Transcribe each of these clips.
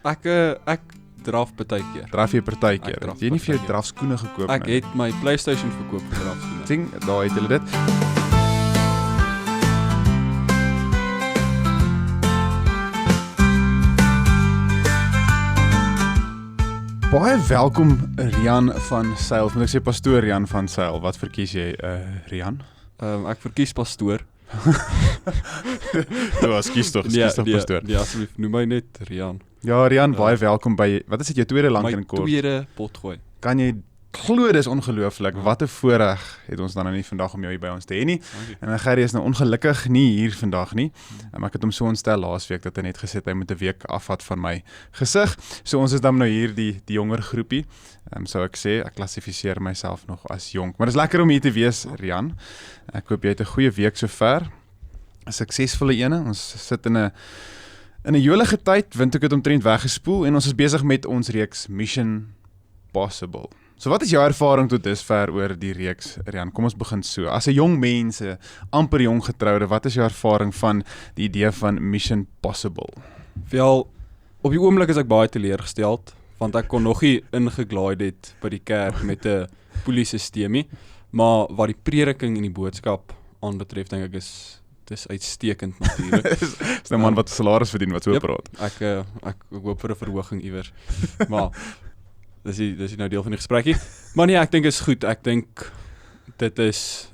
Ek draf partykeer. Draf jy partykeer? Ek draf Het jy nie vir jou partykeer. drafskoene gekoop Ek nie? het my PlayStation verkoop vir drafskoene. Sien, daar het julle dit. Baie welkom Rian van Sail. Moet ek sê pastoor Rian van Sail. Wat verkies jy, Rian? Ek verkies pastoor. Ja, skies toch pastoor. Nee, asseblief, noem my net Rian. Ja, Rian, baie welkom by, wat is dit, jou tweede lank My en kort? tweede potgooi. Kan jy glo, dis ongelooflik, wat 'n voorreg het ons dan nou nie vandag om jou hier by ons te hê nie. En Gerrie is nou ongelukkig nie hier vandag nie. Maar ek het hom so ontstel laasweek dat hy net gesê het hy moet 'n week afvat van my gesig. So ons is dan nou hier die jonger groepie. Sou ek sê, ek klassifiseer myself nog as jonk. Maar dis lekker om hier te wees, Rian. Ek hoop jy het 'n goeie week sover. 'n Suksesvolle ene. Ons sit in 'n jolige tyd, windhoek het omtrent weggespoel en ons is besig met ons reeks Mission Possible. So wat is jou ervaring tot dusver oor die reeks, Rian? Kom ons begin so. As 'n jong mens, amper jong getroude, wat is jou ervaring van die idee van Mission Possible? Wel, op die oomblik is ek baie teleurgesteld, want ek kon nog nie ingeglaaid het by die kerk met 'n poliesisteemie, maar wat die prediking en die boodskap aanbetref, dink ek dis uitstekend natuurlik. Is 'n man wat salaris verdien wat so Yep. praat. Ek hoop vir 'n verhoging iewers. Maar dis nie nou deel van die gesprekkie. Maar nee, ek dink is goed. Ek dink dit is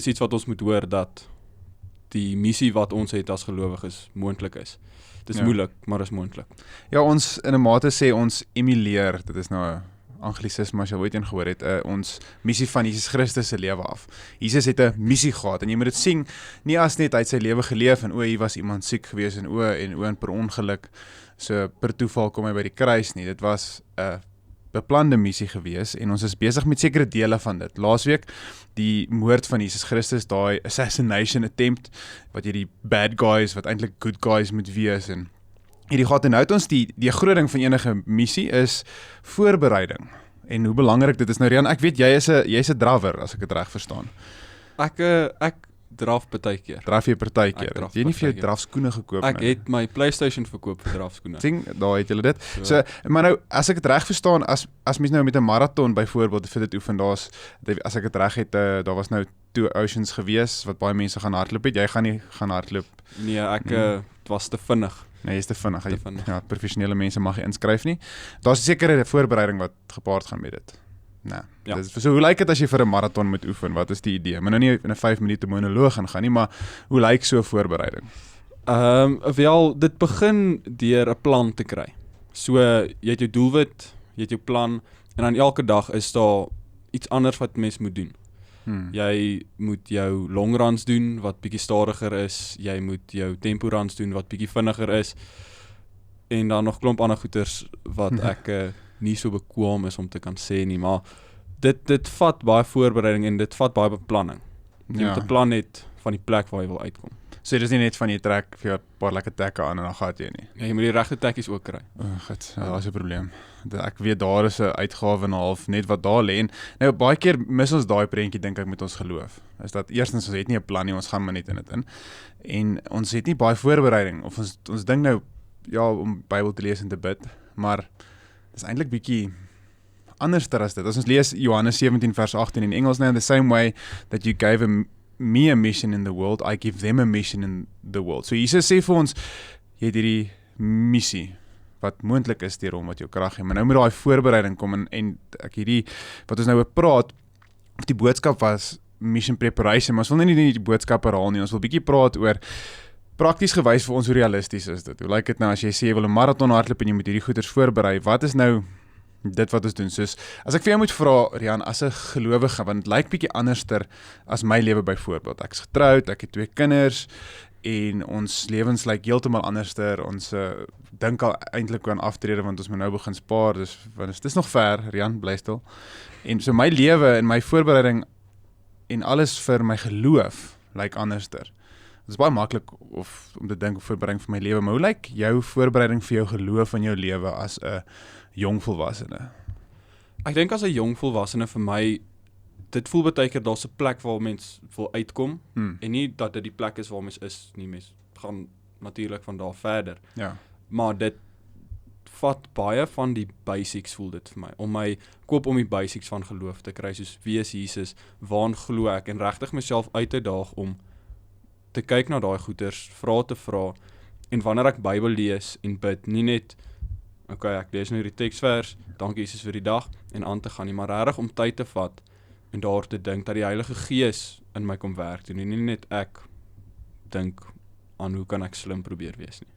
iets wat ons moet hoor, dat die missie wat ons het as gelowiges moontlik is. Dis moeilik, maar is moontlik. Ja, ons in 'n mate sê ons emuleer, dit is nou 'n anglisisme as jy ooit een gehoor het, ons missie van Jesus Christus se lewe af. Jesus het 'n missie gehad en jy moet dit sien nie as net hy het sy lewe geleef en hier was iemand siek gewees en per ongeluk, so per toeval kom hy by die kruis nie. Dit was 'n beplande missie gewees en ons is besig met sekere dele van dit. Laasweek die moord van Jesus Christus, daai assassination attempt, wat jy die bad guys wat eintlik good guys moet wees en hierdie gehad en nou het ons die groot ding van enige missie is voorbereiding. En hoe belangrik dit is nou, Rian, ek weet jy's 'n drawer as ek dit reg verstaan. Ek draf partykeer. Draf jy partykeer. Ek draf Het jy nie vir jou partykeer. drafskoene gekoop Ek nie? het my PlayStation verkoop vir drafskoene. Sien, daar het julle dit. So, maar nou, as ek dit reg verstaan, as mens nou met 'n marathon byvoorbeeld vir dit oefen, as ek dit reg het, daar was nou 2 Oceans gewees wat baie mense gaan hardloop het. Jy gaan nie gaan hardloop. Nee, het was te vinnig. Nee, jy's te vinnig. Te vinnig. Ja, professionele mense mag nie inskryf nie. Daar's 'n sekere voorbereiding wat gepaard gaan met dit. Nee. Ja. So hoe lyk dit as jy vir 'n marathon moet oefen? Wat is die idee? Maar nou nie in 'n 5 minute monoloog gaan nie, maar hoe lyk so 'n voorbereiding? Wel, dit begin deur 'n plan te kry. So, jy het jou doelwit, jy het jou plan, en dan elke dag is daar iets anders wat mens moet doen. Jy moet jou long runs doen wat bietjie stadiger is, jy moet jou tempo runs doen wat bietjie vinniger is, en dan nog klomp ander goeters wat ek nie so bekwaam is om te kan sê nie, maar dit vat baie voorbereiding en dit vat baie beplanning. Jy moet 'n plan het van die plek waar jy wil uitkom. So dis nie net van jy trek vir jou 'n paar lekker tekke aan en dan gaan jy nie. Ja, jy moet die regte tekkies ook kry. Goed, daar is 'n probleem. Ek weet daar is 'n uitgawe en 'n half net wat daar lê en nou baie keer mis ons daai prentjie dink ek met ons geloof. Is dat eerstens ons het nie 'n plan nie, ons gaan maar net in dit in. En ons het nie baie voorbereiding of ons dink nou ja om Bybel te lees en te bid, maar dis eintlik bietjie anderster as dit. As ons lees Johannes 17 vers 18 in Engels nou, the same way that you gave me a mission in the world, I give them a mission in the world. So Jesus sê vir ons, jy het hierdie missie wat moontlik is deur hom wat jou krag gee. Maar nou moet daai voorbereiding kom en ek hierdie wat ons nou oor praat, of die boodskap was mission preparation, maar ons wil nie die boodskap herhaal nie. Ons wil bietjie praat oor prakties gewys vir ons hoe realisties is dit. Hoe lyk dit nou as jy sê jy wil 'n marathon hardloop en jy moet hierdie goeders voorberei? Wat is nou dit wat ons doen? Soos as ek vir jou moet vra, Rian, as 'n gelowige, want dit lyk bietjie anderster as my lewe byvoorbeeld. Ek's getroud, ek het 2 kinders en ons lewens lyk heeltemal anderster. Ons dink al eintlik aan aftrede want ons moet nou begin spaar. Dis nog ver, Rian, bly stil. En so my lewe en my voorbereiding en alles vir my geloof lyk anderster. Dit is baie maklik om te dink voorbereiding vir my lewe, maar hoe lyk jou voorbereiding vir jou geloof in jou lewe as 'n jong volwassene? Ek dink as 'n jong volwassene vir my, dit voel baie keer daar's 'n plek waar mens wil uitkom, en nie dat dit die plek is waar mens is nie, mens gaan natuurlik van daar verder. Ja. Maar vat baie van die basics voel dit vir my, koop om die basics van geloof te kry, soos wie is Jesus, waarin glo ek, en regtig myself uit te daag om te kyk na daai goeters, vrae te vra, en wanneer ek Bybel lees en bid, nie net, okay, ek lees nou die teksvers, dankie Jesus vir die dag, en aan te gaan nie, maar regtig om tyd te vat, en daar te dink, dat die Heilige Gees in my kom werk, en nie net ek dink aan hoe kan ek slim probeer wees nie.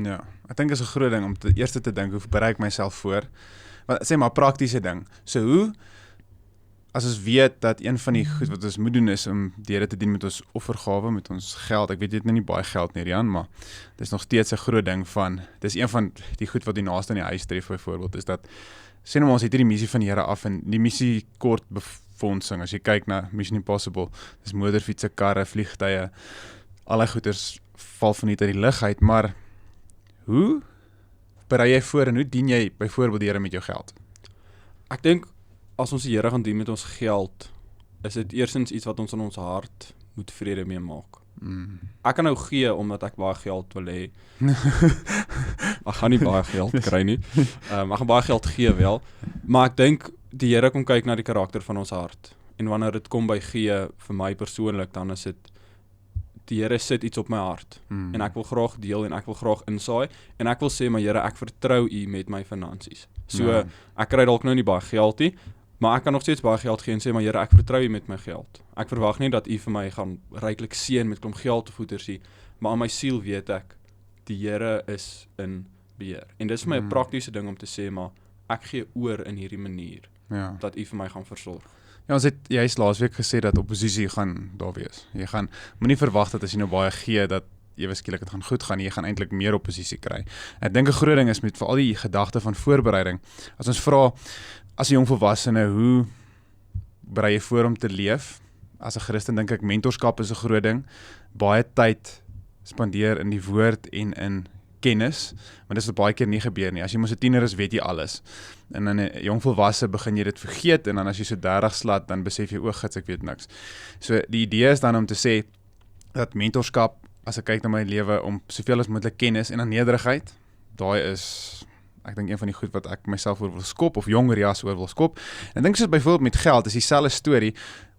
Ja, ek dink is 'n groot ding om eers te dink, hoe berei ek myself voor? Want sê maar praktiese ding. So hoe as ons weet dat een van die goed wat ons moet doen is om die Here te dien met ons offergawe, met ons geld. Ek weet jy het nou nie baie geld nie, Rian, maar dit is nog steeds 'n groot ding van, dis een van die goed wat die naaste in die huis tref byvoorbeeld, is dat sê nou maar ons het hierdie missie van die Here af en die missie kort befondsing. As jy kyk na Mission Impossible, dis motorfietsse, karre, vliegtye, alle goeders val van uit die lug uit, maar hoe berei jy voor en hoe dien jy byvoorbeeld die Here met jou geld? Ek dink, as ons die Here gaan dien met ons geld, is dit eerstens iets wat ons in ons hart moet vrede mee maak. Ek kan nou gee, omdat ek baie geld wil hê. Ek gaan nie baie geld kry nie. Ek gaan baie geld gee wel, maar ek dink, die Here kom kyk na die karakter van ons hart. En wanneer dit kom by gee, vir my persoonlik, dan is dit, die Here sit iets op my hart, en ek wil graag deel, en ek wil graag insaai, en ek wil sê, maar Here, ek vertrou U met my finansies. So, ek kry dalk nou nie baie geld nie, maar ek kan nog steeds baie geld gee en sê, maar Here, ek vertrou U met my geld. Ek verwag nie dat U vir my gaan ryklik seën met klomp geld of goeders nie, maar aan my siel weet ek, die Here is in beheer. En dit is vir my 'n praktiese ding om te sê, maar ek gee oor in hierdie manier, dat U vir my gaan versorg. Ja, ons het juist laasweek gesê dat oppositie gaan daar wees. Jy gaan, moenie verwag dat as jy nou baie gee, dat ewe skielik dit gaan goed gaan, jy gaan eintlik meer oppositie kry. Ek dink 'n groot ding is met veral die gedagte van voorbereiding. As ons vra, as 'n jong volwassene, hoe berei jy voor om te leef? As 'n Christen dink ek mentorskap is 'n groot ding. Baie tyd spandeer in die woord en in kennis, maar dis wat baie keer nie gebeur nie. As jy mos 'n tiener is, weet jy alles. En dan 'n jong volwasse begin jy dit vergeet, en dan as jy so 30 slaat, dan besef jy, o, gits, ek weet niks. So die idee is dan om te sê, dat mentorskap, as ek kyk na my lewe, om soveel as moontlik kennis en dan nederigheid, daai is, ek dink een van die goed wat ek myself oor wil skop, of jonger jas oor wil skop. En ek dink soos byvoorbeeld met geld, is dieselfde storie,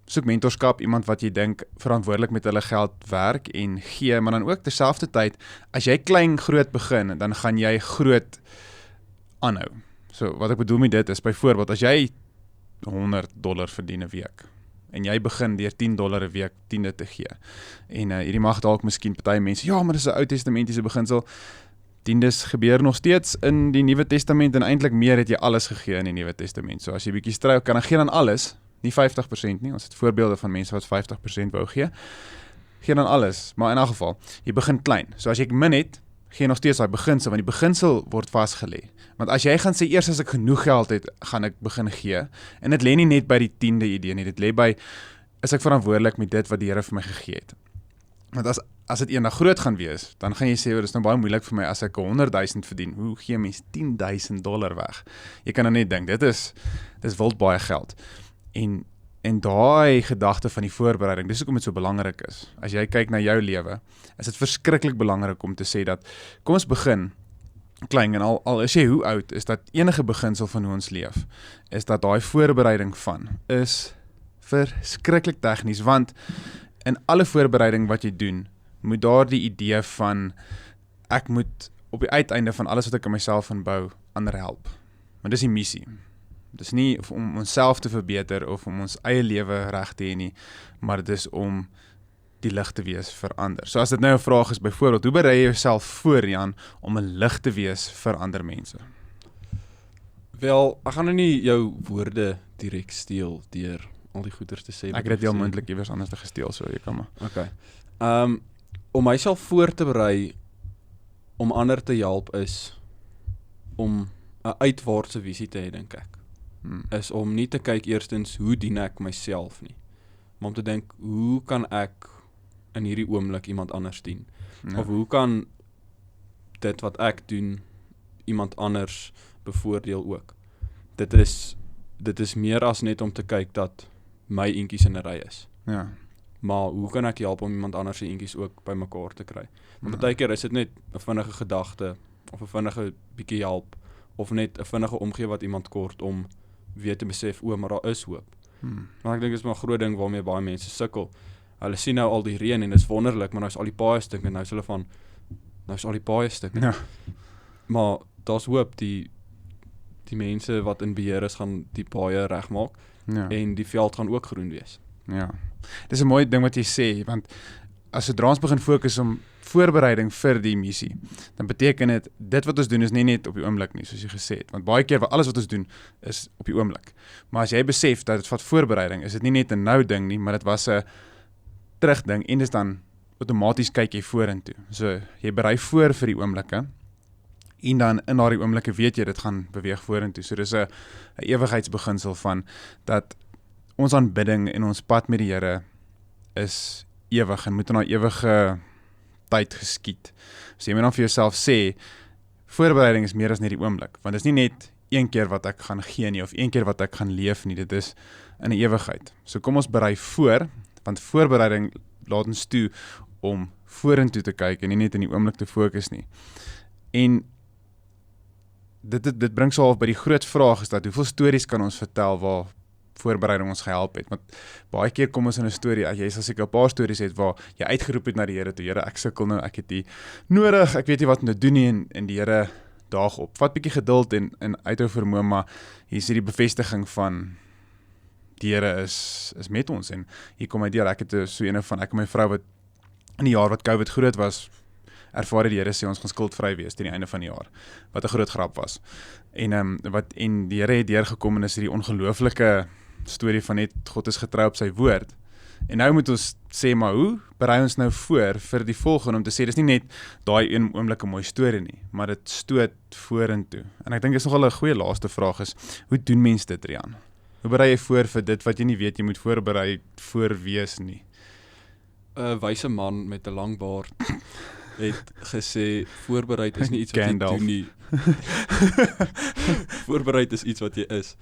soek mentorskap, iemand wat jy dink verantwoordelik met hulle geld werk en gee, maar dan ook terselfdertyd, as jy klein groot begin, dan gaan jy groot aanhou. So wat ek bedoel met dit is, byvoorbeeld, as jy $100 verdien 'n week, en jy begin deur $10 'n week tiende te gee, en hierdie mag dalk miskien party mense, ja, maar dis 'n Ou Testamentiese beginsel, tiendes gebeur nog steeds in die Nuwe Testament, en eintlik meer het jy alles gegee in die Nuwe Testament. So as jy bietjie stry kan, dan gee dan alles, nie 50% nie, ons het voorbeelde van mense wat 50% wou gee dan alles, maar in elk geval, jy begin klein. So as jy min het, gee nog steeds daai beginsel, want die beginsel word vasgelê. Want as jy gaan sê, eers as ek genoeg geld het, gaan ek begin gee, en dit lê nie net by die 10de idee nie, dit lê by, is ek verantwoordelik met dit wat die Here vir my gegee het. Want as dit eendag groot gaan wees, dan gaan jy sê, dit is nou baie moeilik vir my as ek 100,000 verdien, hoe gee mens $10,000 weg? Jy kan nou net dink, dit is wild baie geld. En daai gedagte van die voorbereiding, dis hoekom dit so belangrik is. As jy kyk na jou lewe, is dit verskriklik belangrik om te sê dat, kom ons begin klein, en al is jy hoe oud, is dat enige beginsel van hoe ons leef, is dat daai voorbereiding van, is verskriklik tegnies, want in alle voorbereiding wat jy doen, moet daar die idee van, ek moet op die uiteinde van alles wat ek in myself inbou, ander help. Maar dis die missie. Dis nie om onsself te verbeter, of om ons eie lewe reg te hê nie, maar dit is om die lig te wees vir ander. So as dit nou 'n vraag is, byvoorbeeld, hoe berei jy jouself voor, Jan, om 'n lig te wees vir ander mense? Wel, ek gaan nou nie jou woorde direk steel deur al die goeders te sê. Ek het dit heel moontlik iewers anders te gesteel, so jy kan maar. Okay. Om myself voor te berei om ander te help is om 'n uitwaartse visie te hê, dink ek. Is om nie te kyk eerstens hoe dien ek myself nie, maar om te dink, hoe kan ek in hierdie oomblik iemand anders dien? Ja. Of hoe kan dit wat ek doen iemand anders bevoordeel ook? Dit is meer as net om te kyk dat my eentjies in 'n ry is. Ja. Maar hoe kan ek help om iemand anders se eentjies ook bymekaar te kry? Want baie keer is dit net 'n vinnige gedagte of 'n vinnige bietjie help of net 'n vinnige omgee wat iemand kort om weer te besef, maar daar is hoop. Maar ek dink dit is maar 'n groot ding waarmee baie mense sukkel. Hulle sien nou al die reën en dit is wonderlik, maar nou is al die paaie stuk en nou is hulle van, nou is al die paaie stuk. Ja. Maar daar's hoop, die mense wat in beheer is, gaan die paaie regmaak en die veld gaan ook groen wees. Ja. Dis 'n mooi ding wat jy sê, want as sodra ons begin fokus om voorbereiding vir die missie, dan beteken dit wat ons doen is nie net op die oomblik nie, soos jy gesê het. Want baie keer alles wat ons doen is op die oomblik. Maar as jy besef dat dit vat voorbereiding, is dit nie net 'n nou ding nie, maar dit was 'n terugding en dis dan outomaties kyk jy vorentoe. So jy berei voor vir die oomblikke en dan in daardie oomblikke weet jy dit gaan beweeg vorentoe. So dis 'n ewigheidsbeginsel van dat ons aanbidding en ons pad met die Here is ewig en moet in 'n ewige tyd geskied. So jy moet dan vir jouself sê, voorbereiding is meer as net die oomblik, want dit is nie net een keer wat ek gaan gee nie, of een keer wat ek gaan leef nie, dit is in 'n ewigheid. So kom ons berei voor, want voorbereiding laat ons toe om vorentoe te kyk en nie net in die oomblik te fokus nie. En dit bring so half by die groot vraag is dat hoeveel stories kan ons vertel waar voorbereiding ons gehelp het, want baie keer kom ons in 'n storie, jy sal seker 'n paar stories het waar jy uitgeroep het na die Here toe, Here, ek sukkel nou, ek het die nodig, ek weet nie wat om te doen nie, en die Here daag op. Vat bietjie geduld en uithou vermoë, maar hier is die bevestiging van die Here is met ons, en hier kom hy deur. Ek het so ene van, ek en my vrou wat in die jaar wat COVID groot was, ervaar die Here sê ons gaan skuldvry wees teen die einde van die jaar, wat 'n groot grap was. En die Here het deurgekom en is hierdie ongelooflike storie van net God is getrou op sy woord. En nou moet ons sê, maar hoe berei ons nou voor vir die volgende om te sê, dis nie net daai een oomblik 'n mooi storie nie, maar dit stoot vorentoe. En ek dink dis nogal 'n goeie laaste vraag is, hoe doen mense dit, Rian? Hoe berei jy voor vir dit wat jy nie weet jy moet voorberei voor wees nie? 'n Wyse man met 'n lang baard het gesê, voorbereid is nie iets wat jy doen nie. Voorbereid is iets wat jy is.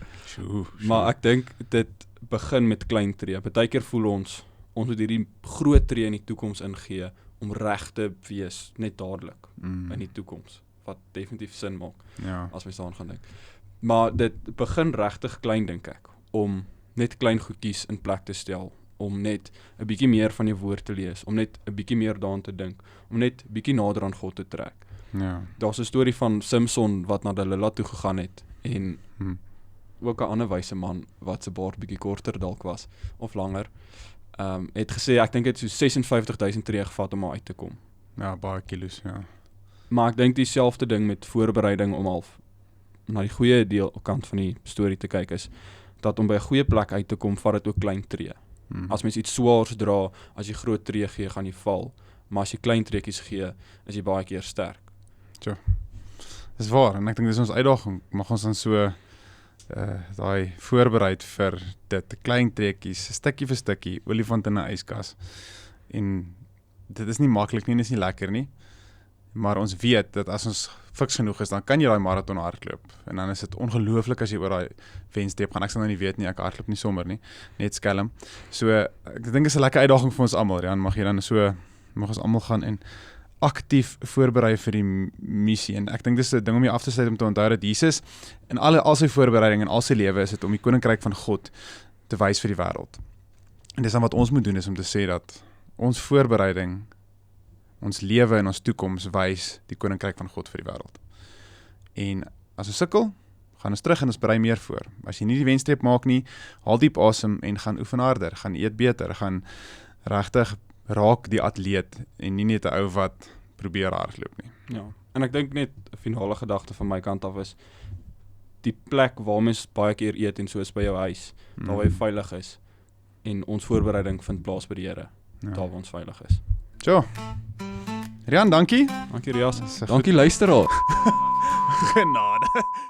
Maar ek dink dit begin met klein tree. Partykeer voel ons moet hierdie groot tree in die toekoms ingee om reg te wees net dadelik in die toekoms, wat definitief sin maak as mens daaraan gaan dink. Maar dit begin regtig klein, dink ek, om net klein goedjies in plek te stel, om net 'n bietjie meer van die woord te lees, om net 'n bietjie meer daaraan te dink, om net 'n bietjie nader aan God te trek. Ja. Daar's 'n storie van Samson wat na Delila toe gegaan het en ook 'n ander wyse man wat se baard bietjie korter dalk was of langer, het gesê ek dink dit so 56,000 tree gevat om uit te kom. Ja, baie kilos, ja. Maar ek dink dieselfde ding met voorbereiding om half na die goeie kant van die storie te kyk is dat om by 'n goeie plek uit te kom, vat dit ook klein tree. As mens iets swaars dra, as jy groot tree gee, gaan jy val. Maar as jy klein treetjies gee, is jy baie keer sterk. Tjoh. Dis waar, en ek dink dis ons uitdaging. Mag ons dan so daai voorbereid vir dit, klein treetjies, stukkie vir stukkie, olifant in 'n yskas. En dit is nie maklik nie, dit is nie lekker nie. Maar ons weet dat as ons fiks genoeg is, dan kan jy daai marathon hardloop. En dan is dit ongelooflik as jy oor daai wenstreep gaan. Ek sal nou nie weet nie, ek hardloop nie sommer nie, net skelm. So ek dink dit is 'n lekker uitdaging vir ons almal, Jan. Mag ons almal gaan en aktief voorberei vir die missie. En ek dink dis 'n ding om jy af te sluit om te onthou dat Jesus in al sy voorbereiding en al sy lewe is dit om die koninkryk van God te wys vir die wêreld. En dis dan wat ons moet doen, is om te sê dat ons voorbereiding, ons lewe en ons toekoms wys die koninkryk van God vir die wêreld. En as ons sukkel, gaan ons terug en ons berei meer voor. As jy nie die wenstreep maak nie, haal diep asem en gaan oefen harder, gaan eet beter, gaan regtig raak die atleet en nie net 'n ou wat probeer hardloop nie. Ja, en ek dink net 'n finale gedagte van my kant af is die plek waar mens baie keer eet en so is by jou huis, daar waar jy veilig is en ons voorbereiding vind plaas by die Here, daar waar ons veilig is. Tjoh. Rian, dankie. Dankie Rias. Dankie luisteraar. Genade.